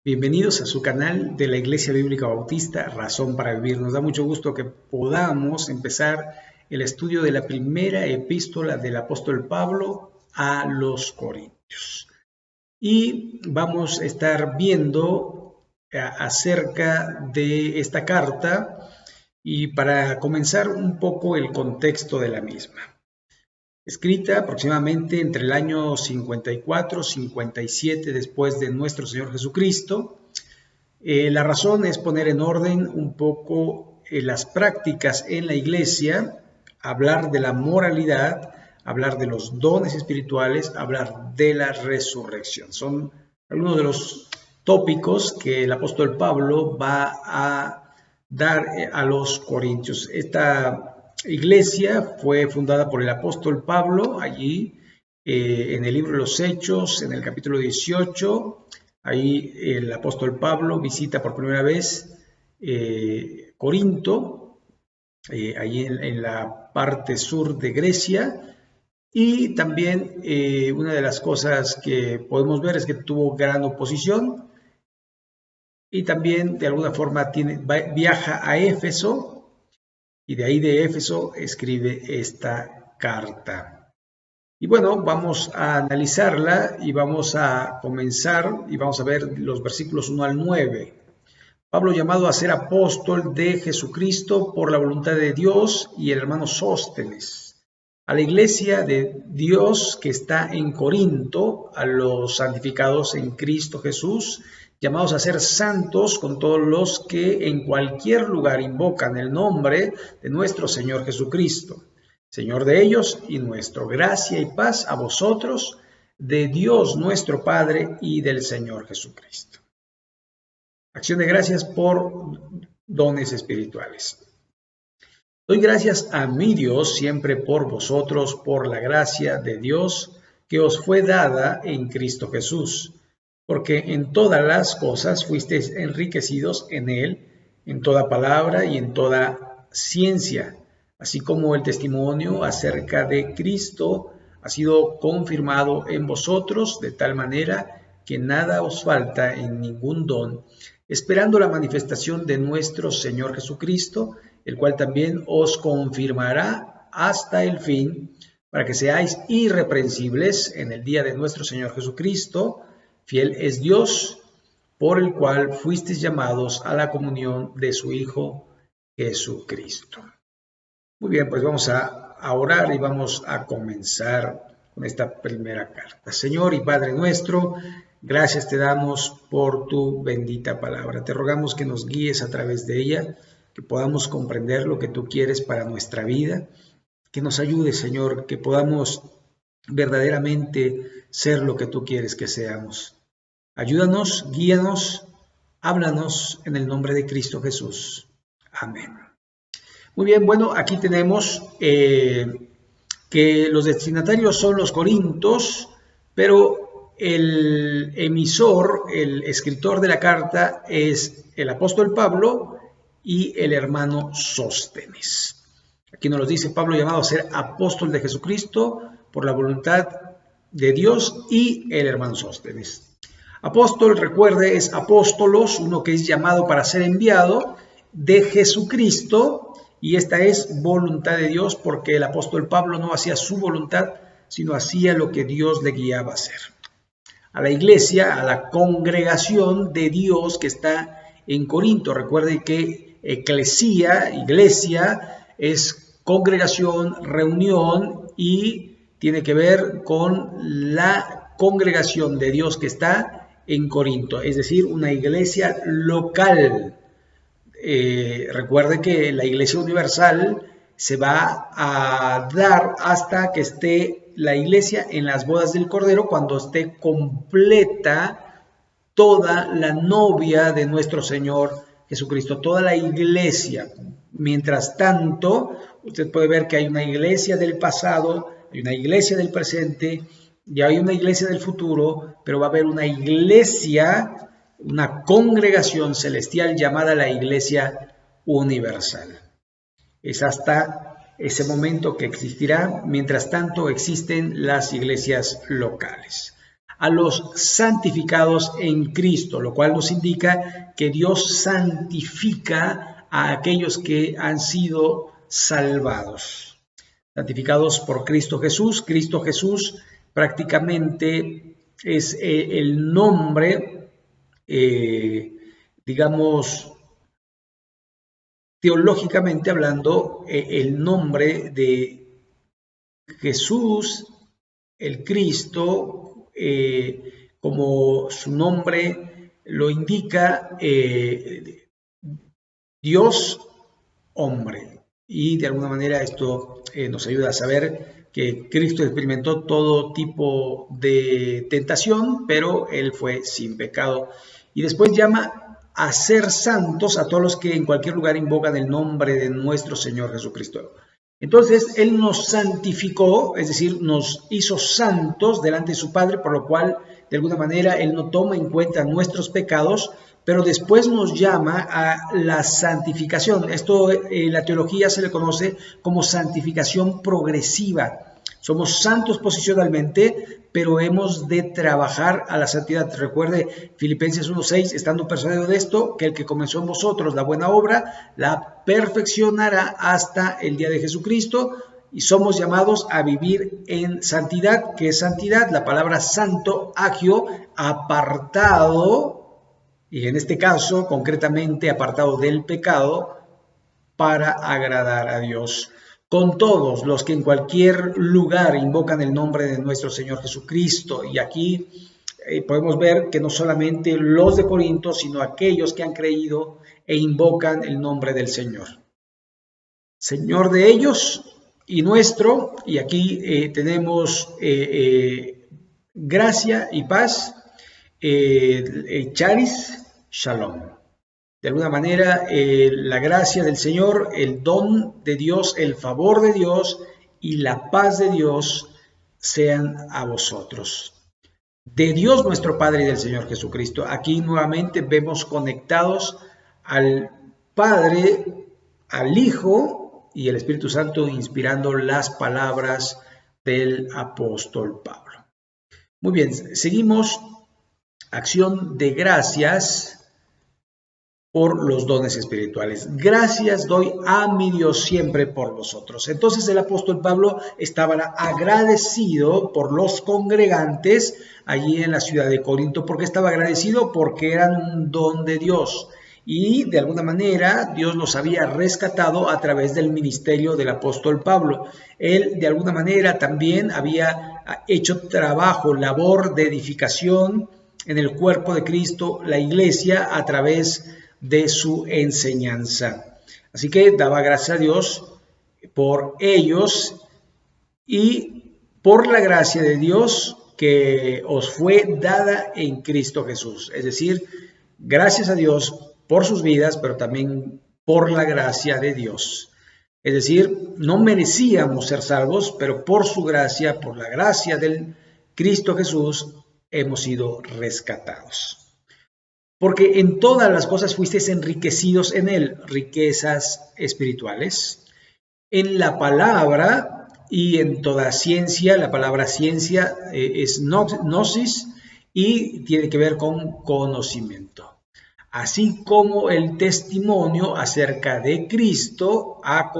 Bienvenidos a su canal de la Iglesia Bíblica Bautista, Razón para Vivir. Nos da mucho gusto que podamos empezar el estudio de la primera epístola del apóstol Pablo a los Corintios. Y vamos a estar viendo acerca de esta carta y para comenzar un poco el contexto de la misma. Escrita aproximadamente entre el año 54-57 después de nuestro Señor Jesucristo. La razón es poner en orden un poco las prácticas en la iglesia, hablar de la moralidad, hablar de los dones espirituales, hablar de la resurrección. Son algunos de los tópicos que el apóstol Pablo va a dar a los corintios. Esta iglesia fue fundada por el apóstol Pablo allí en el libro de los Hechos, en el capítulo 18. Ahí el apóstol Pablo visita por primera vez Corinto, allí en la parte sur de Grecia. Y también una de las cosas que podemos ver es que tuvo gran oposición y también de alguna forma viaja a Éfeso. Y de ahí de Éfeso escribe esta carta. Y bueno, vamos a analizarla y vamos a comenzar y vamos a ver los versículos 1 al 9. Pablo, llamado a ser apóstol de Jesucristo por la voluntad de Dios, y el hermano Sóstenes, a la iglesia de Dios que está en Corinto, a los santificados en Cristo Jesús, llamados a ser santos con todos los que en cualquier lugar invocan el nombre de nuestro Señor Jesucristo, Señor de ellos y nuestro. Gracia y paz a vosotros, de Dios nuestro Padre y del Señor Jesucristo. Acción de gracias por dones espirituales. Doy gracias a mi Dios siempre por vosotros, por la gracia de Dios que os fue dada en Cristo Jesús, porque en todas las cosas fuisteis enriquecidos en Él, en toda palabra y en toda ciencia, así como el testimonio acerca de Cristo ha sido confirmado en vosotros, de tal manera que nada os falta en ningún don, esperando la manifestación de nuestro Señor Jesucristo, el cual también os confirmará hasta el fin, para que seáis irreprensibles en el día de nuestro Señor Jesucristo. Fiel es Dios, por el cual fuisteis llamados a la comunión de su Hijo Jesucristo. Muy bien, pues vamos a orar y vamos a comenzar con esta primera carta. Señor y Padre nuestro, gracias te damos por tu bendita palabra. Te rogamos que nos guíes a través de ella, que podamos comprender lo que tú quieres para nuestra vida, que nos ayudes, Señor, que podamos verdaderamente ser lo que tú quieres que seamos. Ayúdanos, guíanos, háblanos en el nombre de Cristo Jesús. Amén. Muy bien, bueno, aquí tenemos que los destinatarios son los corintios, pero el emisor, el escritor de la carta es el apóstol Pablo y el hermano Sóstenes. Aquí nos lo dice Pablo, llamado a ser apóstol de Jesucristo por la voluntad de Dios, y el hermano Sóstenes. Apóstol, recuerde, es apóstolos, uno que es llamado para ser enviado de Jesucristo, y esta es voluntad de Dios, porque el apóstol Pablo no hacía su voluntad, sino hacía lo que Dios le guiaba a hacer. A la iglesia, a la congregación de Dios que está en Corinto. Recuerde que eclesía, iglesia, es congregación, reunión, y tiene que ver con la congregación de Dios que está en Corinto, es decir, una iglesia local. Recuerde que la iglesia universal se va a dar hasta que esté la iglesia en las bodas del Cordero, cuando esté completa toda la novia de nuestro Señor Jesucristo, toda la iglesia. Mientras tanto, usted puede ver que hay una iglesia del pasado, hay una iglesia del presente y hay una iglesia del futuro, pero va a haber una iglesia, una congregación celestial llamada la iglesia universal. Es hasta ese momento que existirá. Mientras tanto, existen las iglesias locales. a los santificados en Cristo, lo cual nos indica que Dios santifica a aquellos que han sido salvados. Santificados por Cristo Jesús. Cristo Jesús prácticamente es el nombre, digamos, teológicamente hablando, el nombre de Jesús, el Cristo, como su nombre lo indica, Dios hombre. Y de alguna manera esto nos ayuda a saber que Cristo experimentó todo tipo de tentación, pero Él fue sin pecado. Y después llama a ser santos a todos los que en cualquier lugar invocan el nombre de nuestro Señor Jesucristo. Entonces, Él nos santificó, es decir, nos hizo santos delante de su Padre, por lo cual, de alguna manera, Él no toma en cuenta nuestros pecados, pero después nos llama a la santificación. Esto la teología se le conoce como santificación progresiva. Somos santos posicionalmente, pero hemos de trabajar a la santidad. Recuerde Filipenses 1:6, estando persuadido de esto, que el que comenzó en vosotros la buena obra, la perfeccionará hasta el día de Jesucristo. Y somos llamados a vivir en santidad. ¿Qué es santidad? La palabra santo, agio, apartado, y en este caso, concretamente, apartado del pecado, para agradar a Dios. Con todos los que en cualquier lugar invocan el nombre de nuestro Señor Jesucristo. Y aquí podemos ver que no solamente los de Corinto, sino aquellos que han creído e invocan el nombre del Señor. Señor de ellos y nuestro, y aquí tenemos gracia y paz, charis, shalom. De alguna manera, la gracia del Señor, el don de Dios, el favor de Dios y la paz de Dios sean a vosotros. De Dios nuestro Padre y del Señor Jesucristo. Aquí nuevamente vemos conectados al Padre, al Hijo y el Espíritu Santo inspirando las palabras del apóstol Pablo. Muy bien, seguimos. Acción de gracias por los dones espirituales. Gracias doy a mi Dios siempre por vosotros. Entonces el apóstol Pablo estaba agradecido por los congregantes allí en la ciudad de Corinto. ¿Por qué estaba agradecido? Porque eran un don de Dios. Y de alguna manera Dios los había rescatado a través del ministerio del apóstol Pablo. Él de alguna manera también había hecho trabajo, labor de edificación en el cuerpo de Cristo, la iglesia, a través de su enseñanza. Así que daba gracias a Dios por ellos y por la gracia de Dios que os fue dada en Cristo Jesús. Es decir, gracias a Dios por sus vidas, pero también por la gracia de Dios. Es decir, no merecíamos ser salvos, pero por su gracia, por la gracia del Cristo Jesús, hemos sido rescatados. Porque en todas las cosas fuisteis enriquecidos en él, riquezas espirituales, en la palabra y en toda ciencia. La palabra ciencia es gnosis y tiene que ver con conocimiento. Así como el testimonio acerca de Cristo ha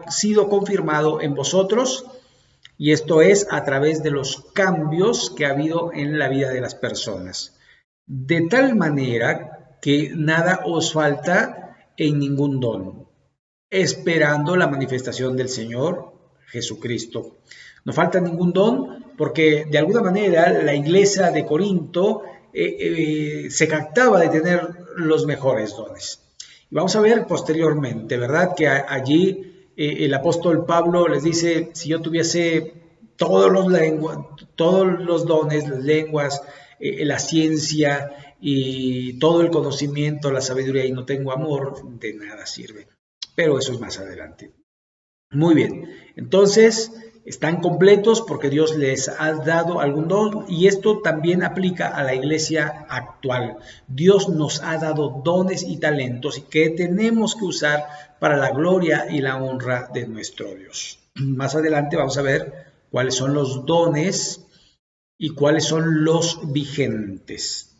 sido confirmado en vosotros, y esto es a través de los cambios que ha habido en la vida de las personas. De tal manera que nada os falta en ningún don, esperando la manifestación del Señor Jesucristo. No falta ningún don porque de alguna manera la iglesia de Corinto se jactaba de tener los mejores dones. Y vamos a ver posteriormente, ¿verdad? Que allí el apóstol Pablo les dice, si yo tuviese todos los dones, las lenguas, la ciencia y todo el conocimiento, la sabiduría, y no tengo amor, de nada sirve. Pero eso es más adelante. Muy bien, entonces están completos porque Dios les ha dado algún don, y esto también aplica a la iglesia actual. Dios nos ha dado dones y talentos que tenemos que usar para la gloria y la honra de nuestro Dios. Más adelante vamos a ver cuáles son los dones y cuáles son los vigentes.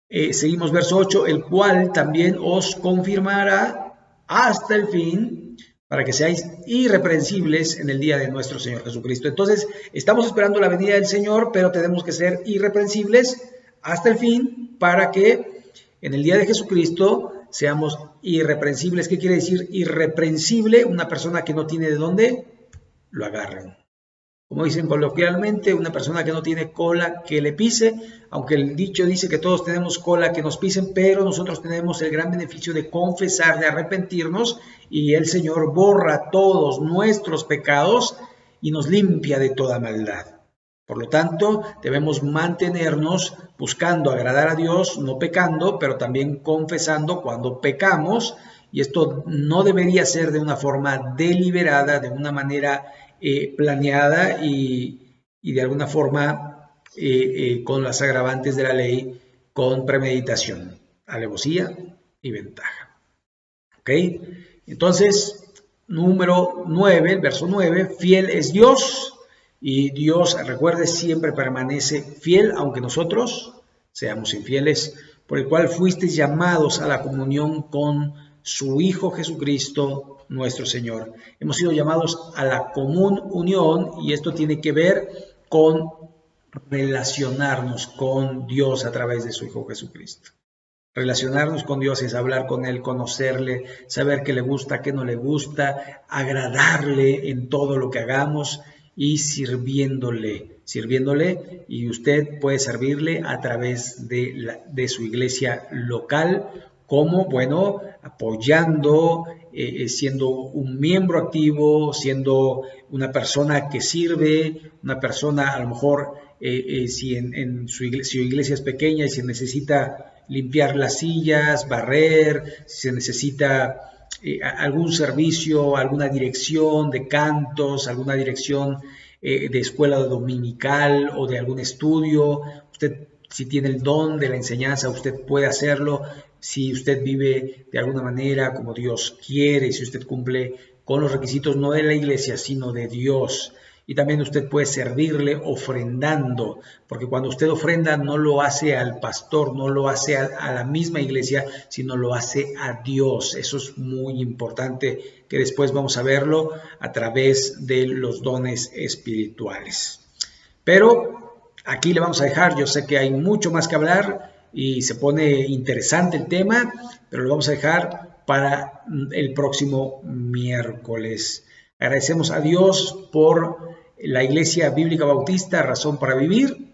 Seguimos verso 8, el cual también os confirmará hasta el fin, para que seáis irreprensibles en el día de nuestro Señor Jesucristo. Entonces, estamos esperando la venida del Señor, pero tenemos que ser irreprensibles hasta el fin, para que en el día de Jesucristo seamos irreprensibles. ¿Qué quiere decir irreprensible? Una persona que no tiene de dónde lo agarren. Como dicen coloquialmente, una persona que no tiene cola que le pise, aunque el dicho dice que todos tenemos cola que nos pisen, pero nosotros tenemos el gran beneficio de confesar, de arrepentirnos, y el Señor borra todos nuestros pecados y nos limpia de toda maldad. Por lo tanto, debemos mantenernos buscando agradar a Dios, no pecando, pero también confesando cuando pecamos, y esto no debería ser de una forma deliberada, de una manera planeada y de alguna forma con las agravantes de la ley, con premeditación, alevosía y ventaja. ¿Ok? Entonces, número 9, el verso 9, fiel es Dios, y Dios, recuerde, siempre permanece fiel, aunque nosotros seamos infieles, por el cual fuisteis llamados a la comunión con su Hijo Jesucristo, nuestro Señor. Hemos sido llamados a la común unión, y esto tiene que ver con relacionarnos con Dios a través de su Hijo Jesucristo. Relacionarnos con Dios es hablar con Él, conocerle, saber qué le gusta, qué no le gusta, agradarle en todo lo que hagamos y sirviéndole, y usted puede servirle a través de su iglesia local, como, bueno, apoyando, siendo un miembro activo, siendo una persona que sirve, una persona a lo mejor, si su iglesia es pequeña y se necesita limpiar las sillas, barrer, si se necesita algún servicio, alguna dirección de cantos, alguna dirección de escuela dominical o de algún estudio. Usted, si tiene el don de la enseñanza, usted puede hacerlo. Si usted vive de alguna manera como Dios quiere, si usted cumple con los requisitos no de la iglesia, sino de Dios. Y también usted puede servirle ofrendando, porque cuando usted ofrenda no lo hace al pastor, no lo hace a la misma iglesia, sino lo hace a Dios. Eso es muy importante, que después vamos a verlo a través de los dones espirituales. Pero aquí le vamos a dejar, yo sé que hay mucho más que hablar y se pone interesante el tema, pero lo vamos a dejar para el próximo miércoles. Agradecemos a Dios por la Iglesia Bíblica Bautista, Razón para Vivir,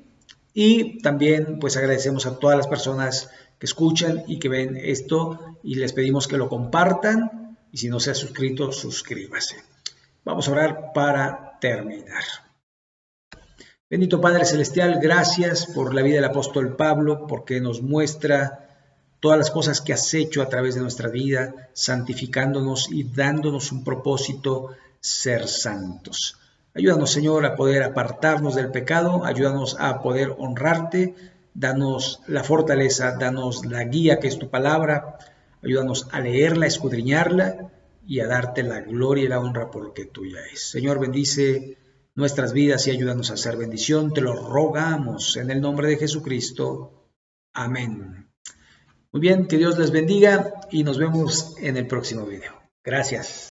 y también pues agradecemos a todas las personas que escuchan y que ven esto, y les pedimos que lo compartan, y si no se ha suscrito, suscríbase. Vamos a orar para terminar. Bendito Padre Celestial, gracias por la vida del apóstol Pablo, porque nos muestra todas las cosas que has hecho a través de nuestra vida, santificándonos y dándonos un propósito, ser santos. Ayúdanos, Señor, a poder apartarnos del pecado, ayúdanos a poder honrarte, danos la fortaleza, danos la guía que es tu palabra, ayúdanos a leerla, a escudriñarla y a darte la gloria y la honra por lo que tuya es. Señor, bendice nuestras vidas y ayúdanos a hacer bendición, te lo rogamos en el nombre de Jesucristo. Amén. Muy bien, que Dios les bendiga y nos vemos en el próximo video. Gracias.